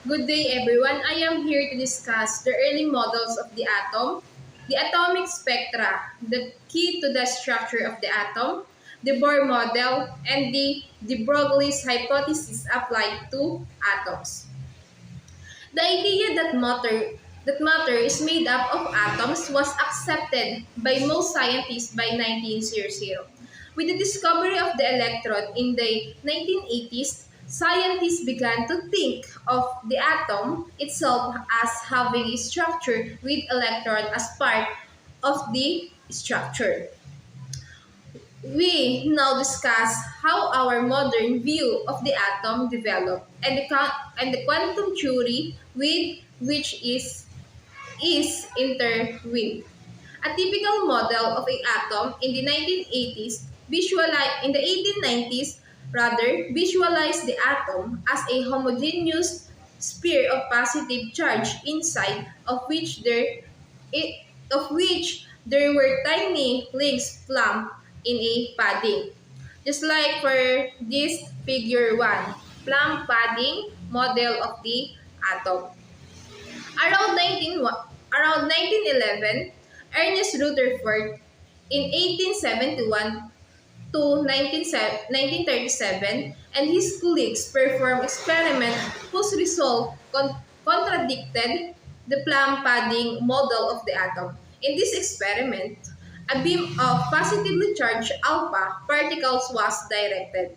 Good day, everyone. I am here to discuss the early models of the atom, the atomic spectra, the key to the structure of the atom, the Bohr model, and the Broglie's hypothesis applied to atoms. The idea that matter is made up of atoms was accepted by most scientists by 1900. With the discovery of the electron in the 1980s, scientists began to think of the atom itself as having a structure with electron as part of the structure. We now discuss how our modern view of the atom developed and the quantum theory with which is intertwined. A typical model of an atom in the 1980s in the 1890s visualized the atom as a homogeneous sphere of positive charge inside it, of which there were tiny links plumped in a padding. Just like for this figure 1, plump padding model of the atom. Around 1911, Ernest Rutherford in 1871 to 1937 and his colleagues performed experiments whose result contradicted the plumb padding model of the atom. In this experiment, a beam of positively charged alpha particles was directed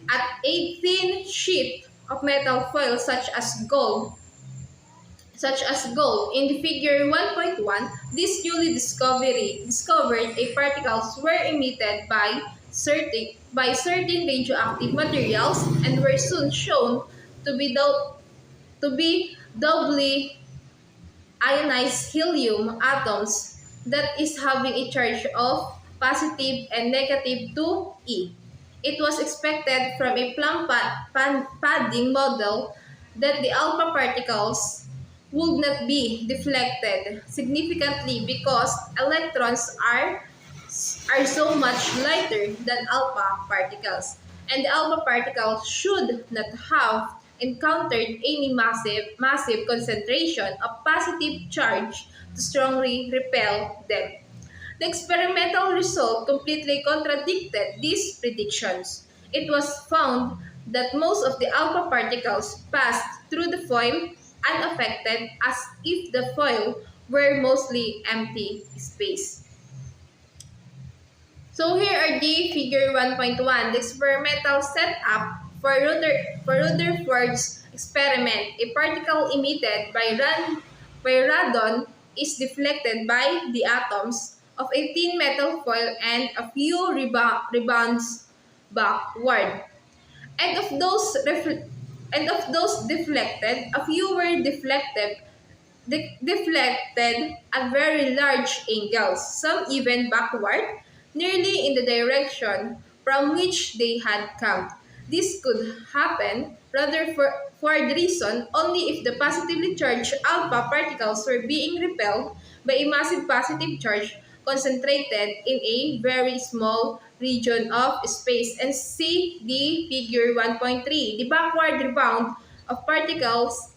at a thin sheet of metal foil such as gold. In the figure 1.1, this newly discovered a particles were emitted by certain radioactive materials and were soon shown to be doubly ionized helium atoms that is having a charge of positive and negative 2e. It was expected from a plumb padding model that the alpha particles would not be deflected significantly because electrons are so much lighter than alpha particles, and the alpha particles should not have encountered any massive concentration of positive charge to strongly repel them. The experimental result completely contradicted these predictions. It was found that most of the alpha particles passed through the foil unaffected as if the foil were mostly empty space. So here are the figure 1.1, the experimental setup for Rutherford's experiment. A particle emitted by radon is deflected by the atoms of a thin metal foil and a few rebounds backward. And of those deflected, a few were deflected at very large angles, some even backward, nearly in the direction from which they had come. This could happen rather for the reason only if the positively charged alpha particles were being repelled by a massive positive charge concentrated in a very small region of space. And see the figure 1.3. The backward rebound of particles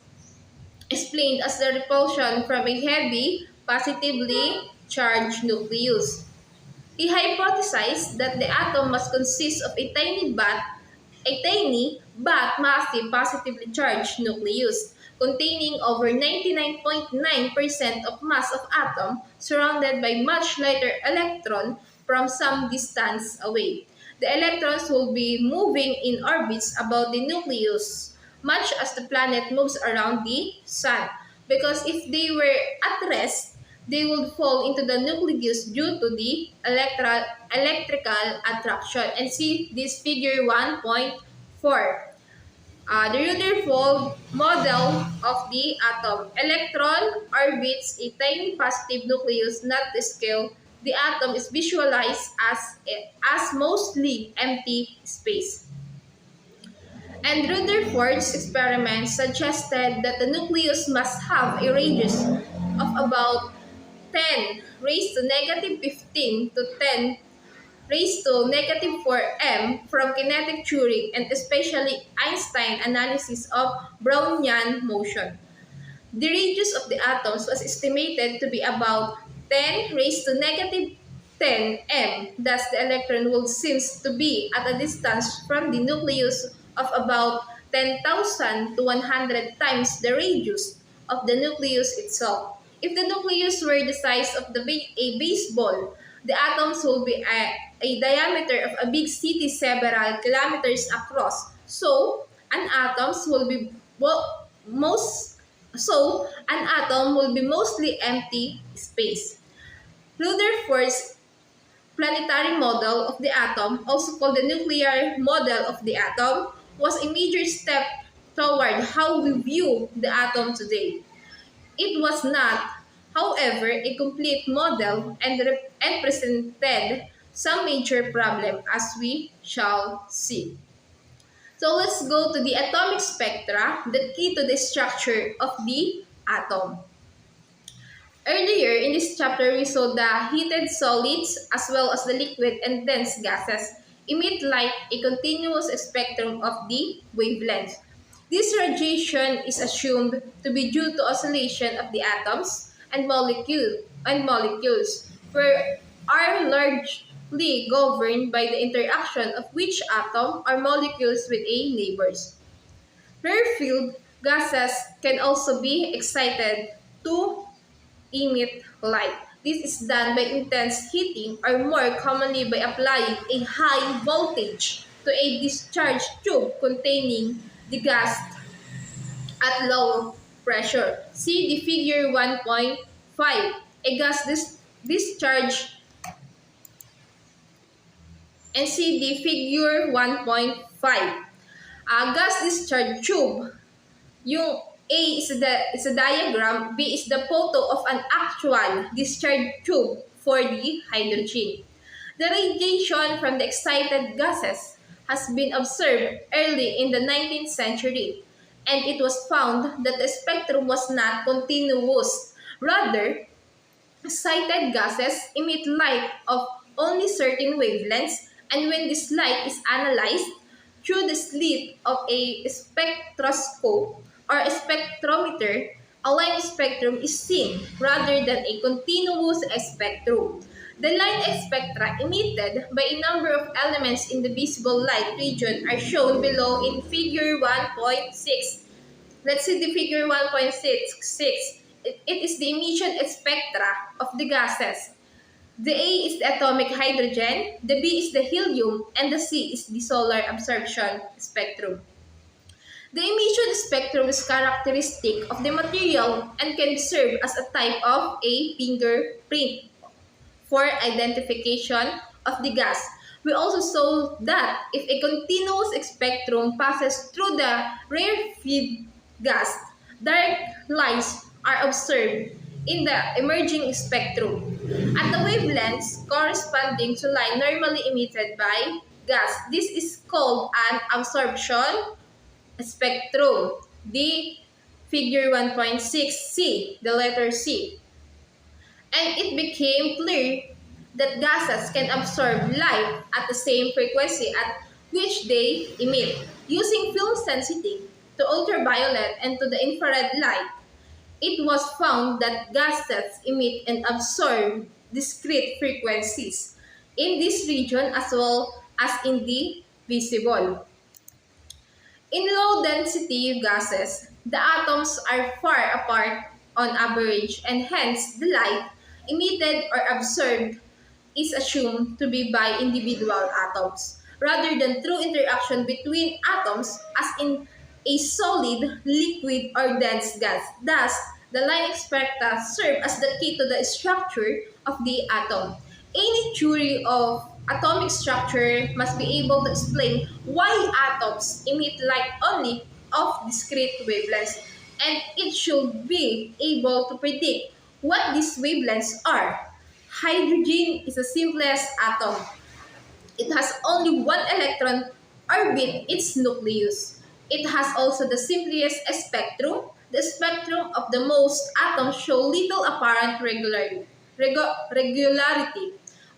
explained as the repulsion from a heavy, positively charged nucleus. He hypothesized that the atom must consist of a tiny but massive positively charged nucleus containing over 99.9% of mass of atom surrounded by much lighter electron from some distance away. The electrons will be moving in orbits about the nucleus, much as the planet moves around the sun, because if they were at rest, they would fall into the nucleus due to the electrical attraction. And see this figure 1.4. The Rutherford model of the atom. Electron orbits a tiny positive nucleus, not the scale. The atom is visualized as mostly empty space. And Rutherford's experiment suggested that the nucleus must have a radius of about 10 raised to negative 15 to 10 raised to negative 4m from kinetic theory and especially Einstein analysis of Brownian motion. The radius of the atoms was estimated to be about 10 raised to negative 10 m. Thus, the electron would seem to be at a distance from the nucleus of about 10,000 to 100 times the radius of the nucleus itself. If the nucleus were the size of a baseball, the atoms will be a diameter of a big city several kilometers across. So, an atoms will be most so, an atom will be mostly empty space. Rutherford's planetary model of the atom, also called the nuclear model of the atom, was a major step toward how we view the atom today. It was not, however, a complete model and presented some major problem, as we shall see. So let's go to the atomic spectra, the key to the structure of the atom. Earlier in this chapter, we saw the heated solids as well as the liquid and dense gases emit light a continuous spectrum of the wavelength. This radiation is assumed to be due to oscillation of the atoms and molecules, where are largely governed by the interaction of which atom or molecules with a neighbors. Rarefied gases can also be excited to emit light. This is done by intense heating or more commonly by applying a high voltage to a discharge tube containing the gas at low pressure. See the figure 1.5. A gas discharge and see the figure 1.5. A gas discharge tube. Yung A is a diagram, B is the photo of an actual discharge tube for the hydrogen. The radiation from the excited gases has been observed early in the 19th century, and it was found that the spectrum was not continuous. Rather, excited gases emit light of only certain wavelengths, and when this light is analyzed through the slit of a spectroscope or a spectrometer, a line spectrum is seen rather than a continuous spectrum. The line spectra emitted by a number of elements in the visible light region are shown below in figure 1.6. Let's see the figure 1.6. It is the emission spectra of the gases. The A is the atomic hydrogen, the B is the helium, and the C is the solar absorption spectrum. The emission spectrum is characteristic of the material and can serve as a type of a fingerprint for identification of the gas. We also saw that if a continuous spectrum passes through the rarefied gas, dark lines are observed in the emerging spectrum at the wavelengths corresponding to light normally emitted by gas. This is called an absorption spectrum. The figure 1.6C, the letter C. And it became clear that gases can absorb light at the same frequency at which they emit. Using film sensitive to ultraviolet and to the infrared light, it was found that gases emit and absorb discrete frequencies in this region as well as in the visible. In low-density gases, the atoms are far apart on average, and hence the light emitted or absorbed is assumed to be by individual atoms, rather than through interaction between atoms as in a solid, liquid, or dense gas. Thus, the line spectra serve as the key to the structure of the atom. Any theory of atomic structure must be able to explain why atoms emit light only of discrete wavelengths, and it should be able to predict what these wavelengths are. Hydrogen is the simplest atom. It has only one electron orbit its nucleus. It has also the simplest spectrum. The spectrum of the most atoms show little apparent regularity,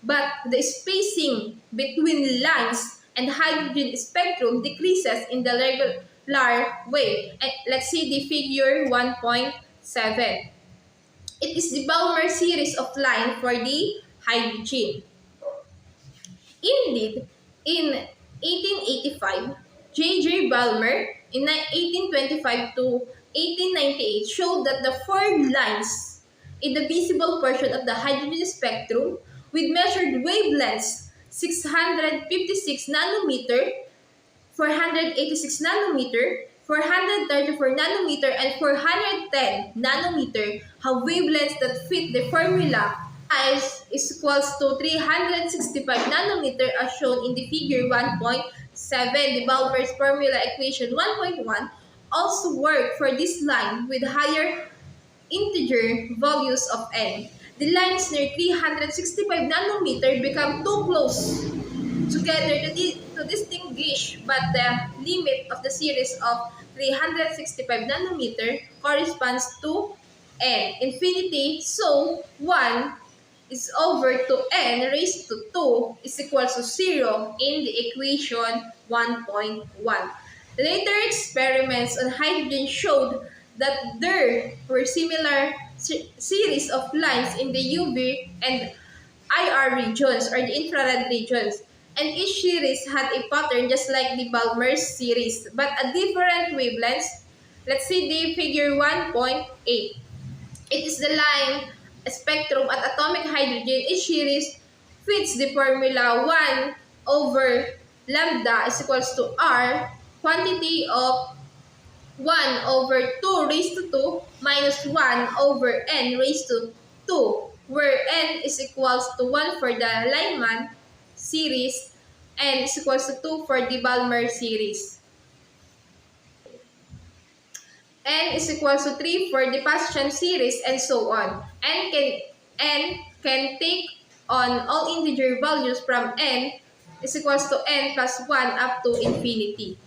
but the spacing between lines and hydrogen spectrum decreases in the regular way. And let's see the figure 1.7. It is the Balmer series of line for the hydrogen. Indeed, in 1885, J. Balmer in 1825 to 1898 showed that the four lines in the visible portion of the hydrogen spectrum with measured wavelengths 656 nanometer, 486 nanometer, 434 nanometer, and 410 nanometer have wavelengths that fit the formula is equals to 365 nanometer as shown in the figure 1.7. The Balmer's formula equation 1.1 also work for this line with higher integer values of n. The lines near 365 nanometer become too close together to distinguish, but the limit of the series of 365 nanometer corresponds to n infinity, so 1 is over to n raised to 2 is equal to 0 in the equation 1.1. Later experiments on hydrogen showed that there were similar series of lines in the UV and IR regions or the infrared regions, and each series had a pattern just like the Balmer series but at different wavelengths. Let's see the figure 1.8. It is the line spectrum at atomic hydrogen. Each series fits the formula 1 over lambda is equals to R, quantity of 1 over 2 raised to 2 minus 1 over n raised to 2, where n is equals to 1 for the Lyman series, n is equals to 2 for the Balmer series. N is equals to 3 for the Paschen series, and so on. N can take on all integer values from n is equals to n plus 1 up to infinity.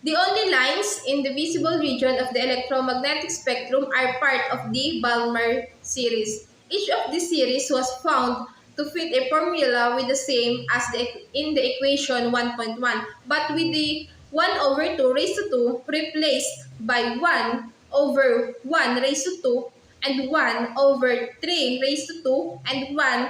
The only lines in the visible region of the electromagnetic spectrum are part of the Balmer series. Each of the series was found to fit a formula with the same as in the equation 1.1, but with the 1 over 2 raised to 2 replaced by 1 over 1 raised to 2 and 1 over 3 raised to 2 and 1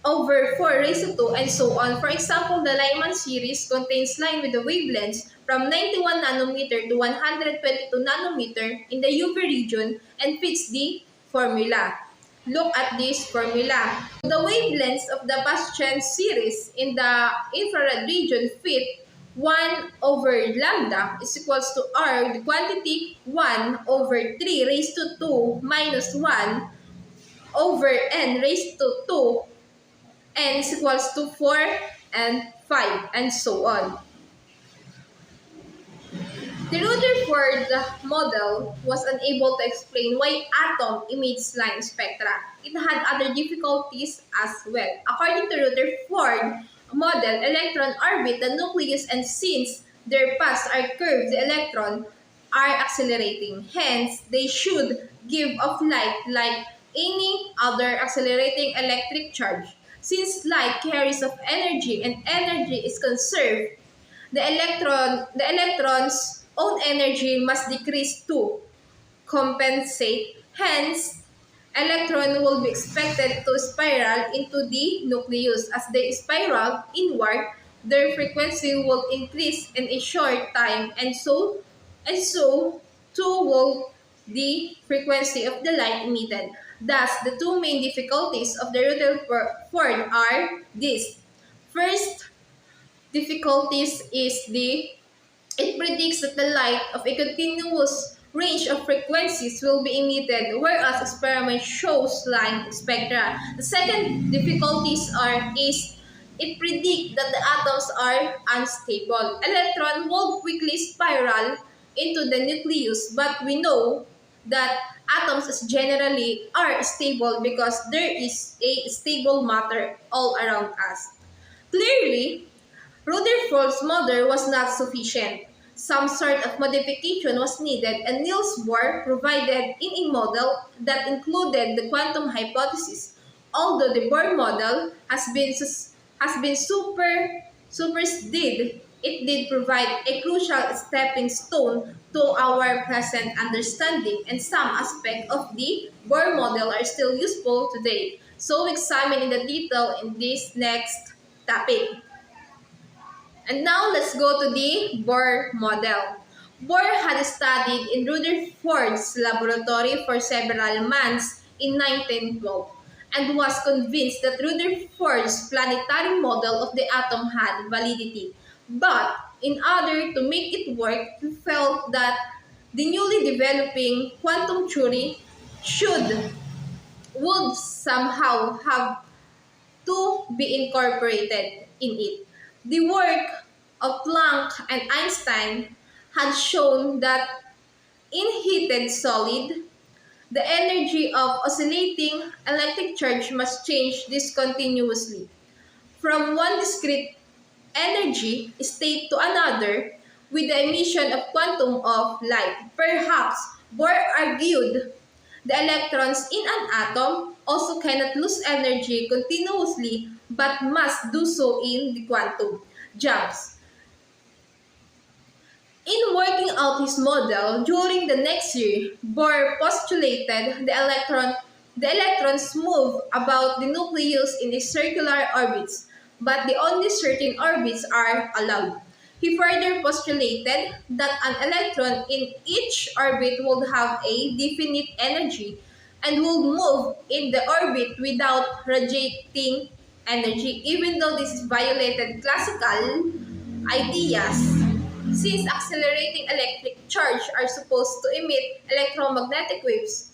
over 4 raised to 2 and so on. For example, the Lyman series contains line with the wavelengths from 91 nanometer to 122 nanometer in the UV region and fits the formula. Look at this formula. The wavelengths of the Paschen series in the infrared region fit 1 over lambda is equals to R, the quantity 1 over 3 raised to 2 minus 1 over n raised to 2, n is equals to 4 and 5, and so on. The Rutherford model was unable to explain why atom emits line spectra. It had other difficulties as well. According to Rutherford model, electrons orbit the nucleus, and since their paths are curved, the electrons are accelerating. Hence, they should give off light like any other accelerating electric charge. Since light carries of energy and energy is conserved, the electron's own energy must decrease to compensate. Hence, electron will be expected to spiral into the nucleus. As they spiral inward, their frequency will increase in a short time, and so too will the frequency of the light emitted. Thus, the two main difficulties of the Rutherford are these. First difficulties is it predicts that the light of a continuous range of frequencies will be emitted, whereas experiment shows line spectra. The second difficulties is it predicts that the atoms are unstable. Electron will quickly spiral into the nucleus, but we know that atoms generally are stable because there is a stable matter all around us. Clearly, Rutherford's model was not sufficient. Some sort of modification was needed, and Niels Bohr provided in a model that included the quantum hypothesis, Although the Bohr model has been superseded, it did provide a crucial stepping stone to our present understanding, and some aspects of the Bohr model are still useful today. So examine in the detail in this next topic. And now let's go to the Bohr model. Bohr had studied in Rutherford's laboratory for several months in 1912 and was convinced that Rutherford's planetary model of the atom had validity. But in order to make it work, he felt that the newly developing quantum theory should would somehow have to be incorporated in it. The work of Planck and Einstein had shown that in heated solid, the energy of oscillating electric charge must change discontinuously from one discrete energy state to another with the emission of quantum of light. Perhaps Bohr argued the electrons in an atom also cannot lose energy continuously but must do so in the quantum jumps. In working out his model during the next year, Bohr postulated the electrons move about the nucleus in a circular orbits, but the only certain orbits are allowed. He further postulated that an electron in each orbit would have a definite energy and would move in the orbit without radiating energy, even though this violated classical ideas. Since accelerating electric charge are supposed to emit electromagnetic waves.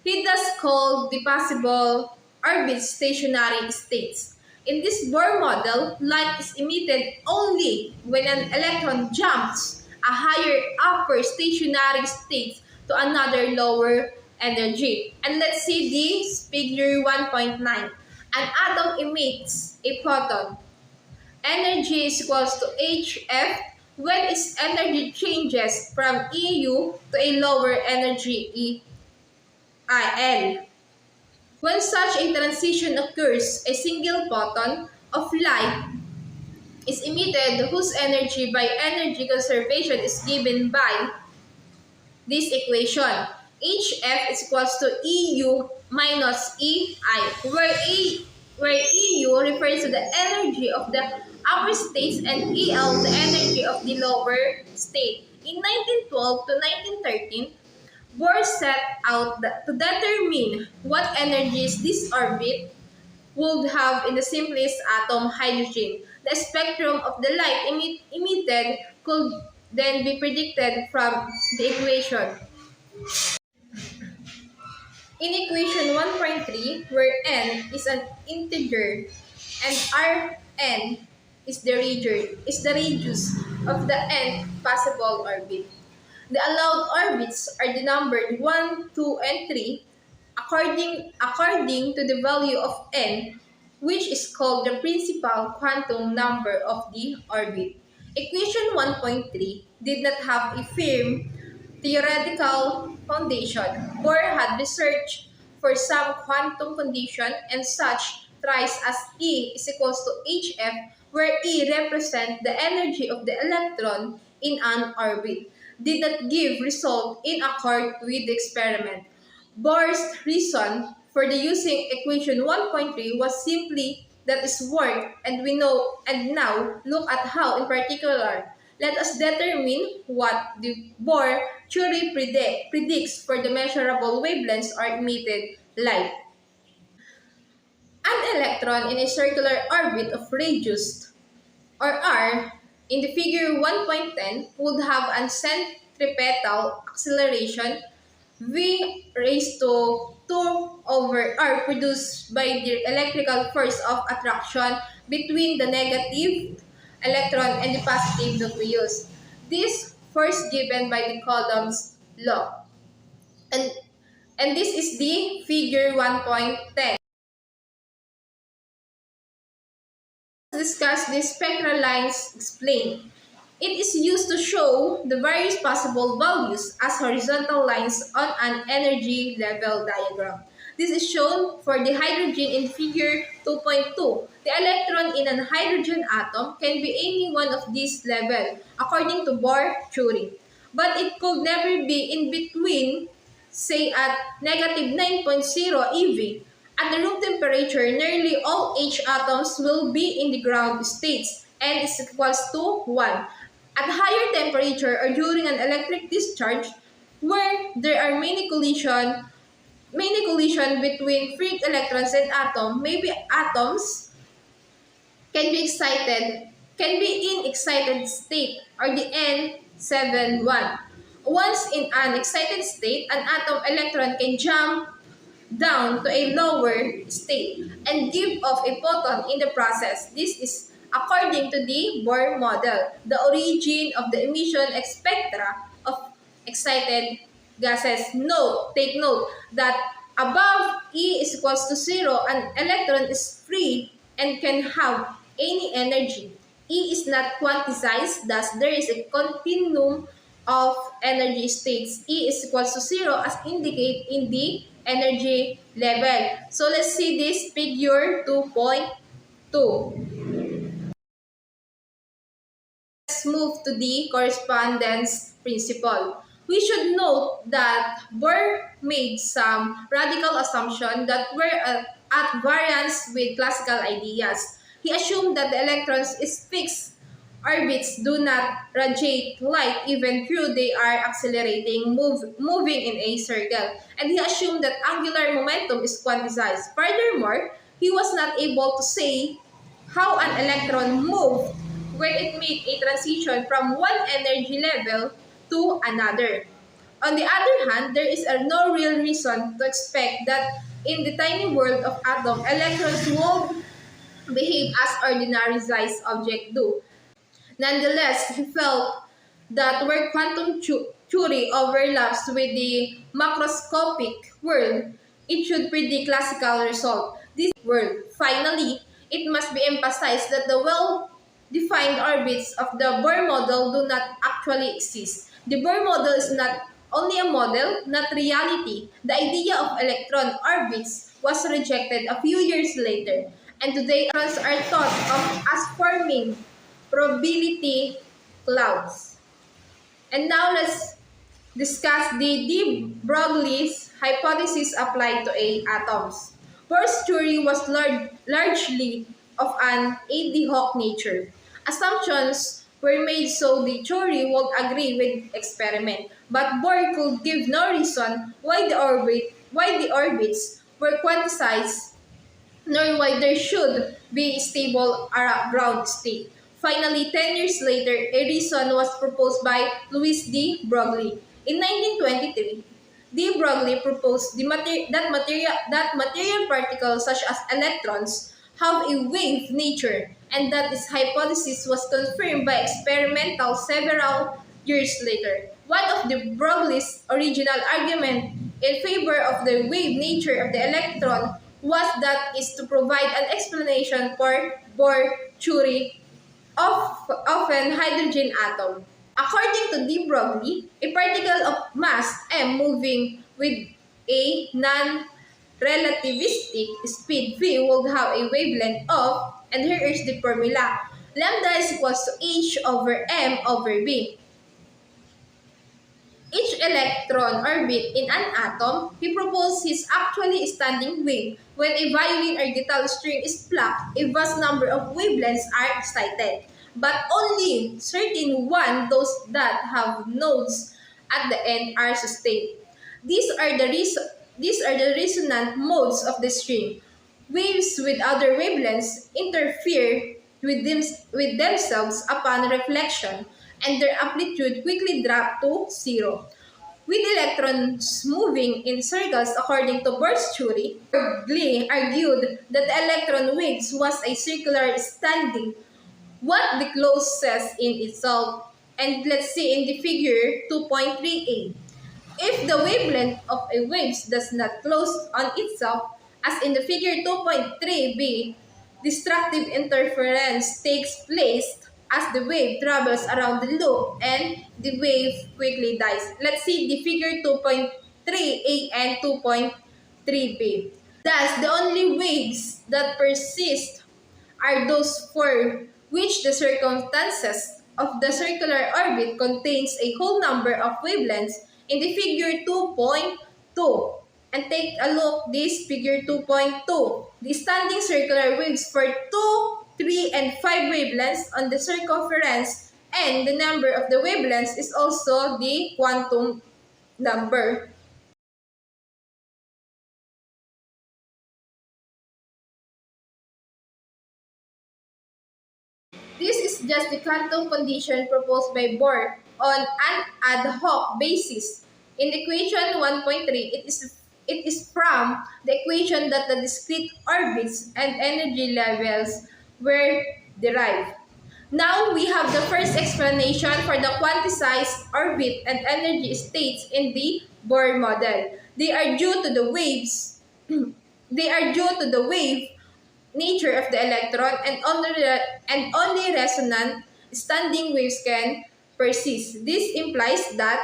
He thus called the possible orbits stationary states. In this Bohr model, light is emitted only when an electron jumps a higher upper stationary state to another lower energy. And let's see this figure 1.9. An atom emits a photon. Energy is equals to HF when its energy changes from EU to a lower energy EIL. When such a transition occurs, a single photon of light is emitted whose energy by energy conservation is given by this equation. HF is equals to EU minus EI, where EU refers to the energy of the upper states and EL the energy of the lower state. In 1912 to 1913, Bohr set out to determine what energies this orbit would have in the simplest atom, hydrogen. The spectrum of the light emitted could then be predicted from the equation. In equation 1.3, where n is an integer and Rn is the radius of the nth possible orbit. The allowed orbits are numbered 1, 2, and 3 according to the value of n, which is called the principal quantum number of the orbit. Equation 1.3 did not have a firm theoretical foundation. Bohr had researched for some quantum condition and such tries as E is equals to HF, where E represents the energy of the electron in an orbit, did not give result in accord with the experiment. Bohr's reason for the using equation 1.3 was simply that it worked, and now look at how in particular. Let us determine what the Bohr theory predicts for the measurable wavelengths or emitted light. An electron in a circular orbit of radius or R in the figure 1.10 would have a centripetal acceleration V raised to 2 over R produced by the electrical force of attraction between the negative electron and the positive nucleus. This force given by the Coulomb's law. And, and this is the figure 1.10. Let's discuss the spectral lines explained. It is used to show the various possible values as horizontal lines on an energy level diagram. This is shown for the hydrogen in figure 2.2. The electron in an hydrogen atom can be any one of these levels according to Bohr theory. But it could never be in between, say at negative 9.0 eV. At the room temperature, nearly all H atoms will be in the ground states and is equals to 1. At higher temperature or during an electric discharge, where there are many collision between free electrons and atom, maybe atoms can be excited, can be in excited state or the N71. Once in an excited state, an atom electron can jump down to a lower state and give off a photon in the process. This is according to the Bohr model, the origin of the emission spectra of excited gases. Take note that above E is equals to 0, an electron is free and can have any energy. E is not quantized, thus there is a continuum of energy states. E is equals to 0 as indicated in the energy level. So let's see this figure 2.2. Let's move to the correspondence principle. We should note that Bohr made some radical assumptions that were at variance with classical ideas. He assumed that the electrons is fixed orbits do not radiate light even though they are accelerating, moving in a circle. And he assumed that angular momentum is quantized. Furthermore, he was not able to say how an electron moved when it made a transition from one energy level to another. On the other hand, there is no real reason to expect that in the tiny world of atom, electrons will behave as ordinary sized objects do. Nonetheless, he felt that where quantum theory overlaps with the macroscopic world, it should predict classical result. This world. Finally, it must be emphasized that the well-defined orbits of the Bohr model do not actually exist. The Bohr model is not only a model, not reality. The idea of electron orbits was rejected a few years later, and today electrons are thought of as forming probability clouds. And now let's discuss the de Broglie's hypothesis applied to atoms. Bohr's theory was largely of an ad hoc nature. Assumptions were made so the theory would agree with experiment, but Bohr could give no reason why the orbits were quantized nor why there should be a stable ground state. Finally, 10 years later, a reason was proposed by Louis D. Broglie. In 1923, D. Broglie proposed that material particles such as electrons have a wave nature, and that this hypothesis was confirmed by experimental several years later. One of the Broglie's original argument in favor of the wave nature of the electron was that is to provide an explanation for Bohr theory of an hydrogen atom. According to de Broglie, a particle of mass m moving with a non-relativistic speed v would have a wavelength of, and here is the formula, lambda is equals to h over m over b. Each electron orbit in an atom, he proposed his actually standing wave. When a violin or guitar string is plucked, a vast number of wavelengths are excited, but only certain those that have nodes at the end are sustained. These are the resonant modes of the string. Waves with other wavelengths interfere with themselves upon reflection, and their amplitude quickly drop to 0. With electrons moving in circles according to Bohr's theory, Broglie argued that the electron waves was a circular standing, what the close says in itself. And let's see in the figure 2.3a. If the wavelength of a wave does not close on itself, as in the figure 2.3b, destructive interference takes place as the wave travels around the loop and the wave quickly dies. Let's see the figure 2.3a and 2.3b. Thus, the only waves that persist are those for which the circumstances of the circular orbit contains a whole number of wavelengths in the figure 2.2. And take a look this figure 2.2. The standing circular waves for 2, 3, and 5 wavelengths on the circumference, and the number of the wavelengths is also the quantum number. This is just the quantum condition proposed by Bohr on an ad hoc basis. In equation 1.3, it is from the equation that the discrete orbits and energy levels were derived. Now we have the first explanation for the quantized orbit and energy states in the Bohr model. They are due to the waves. They are due to the wave nature of the electron, and only resonant standing waves can persist. This implies that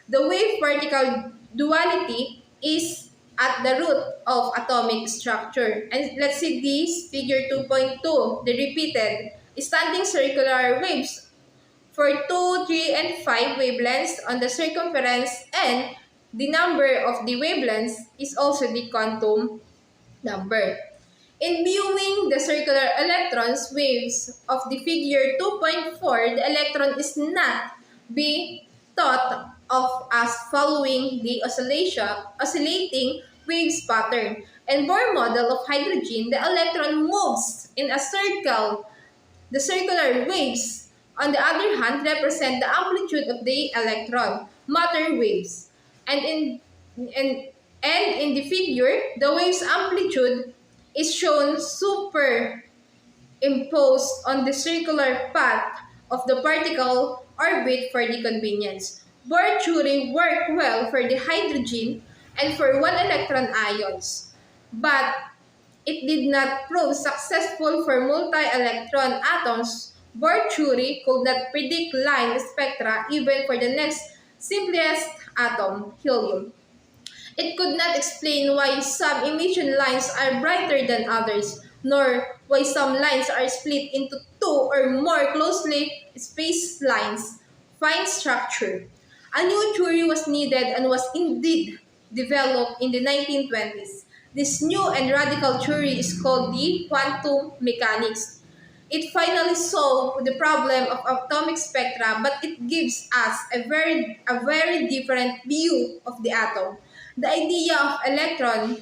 the wave particle duality is at the root of atomic structure. And let's see this figure 2.2, the repeated standing circular waves for 2, 3, and 5 wavelengths on the circumference, and the number of the wavelengths is also the quantum number. In viewing the circular electrons waves of the figure 2.4, the electron is not being thought of as following the oscillating waves pattern. In Bohr model of hydrogen, the electron moves in a circle. The circular waves, on the other hand, represent the amplitude of the electron, matter waves. And in, in the figure, the wave's amplitude is shown superimposed on the circular path of the particle orbit for the convenience. Bohr theory worked well for the hydrogen and for one electron ions, but it did not prove successful for multi-electron atoms. Bohr theory could not predict line spectra even for the next simplest atom, helium. It could not explain why some emission lines are brighter than others, nor why some lines are split into two or more closely spaced lines. Fine structure. A new theory was needed and was indeed developed in the 1920s. This new and radical theory is called the quantum mechanics. It finally solved the problem of atomic spectra, but it gives us a very different view of the atom. The idea of electron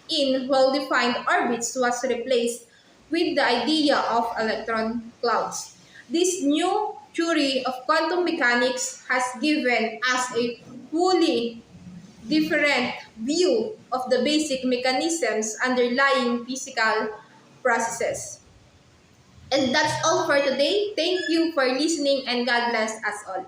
in well-defined orbits was replaced with the idea of electron clouds. This new theory of quantum mechanics has given us a fully different view of the basic mechanisms underlying physical processes. And that's all for today. Thank you for listening, and God bless us all.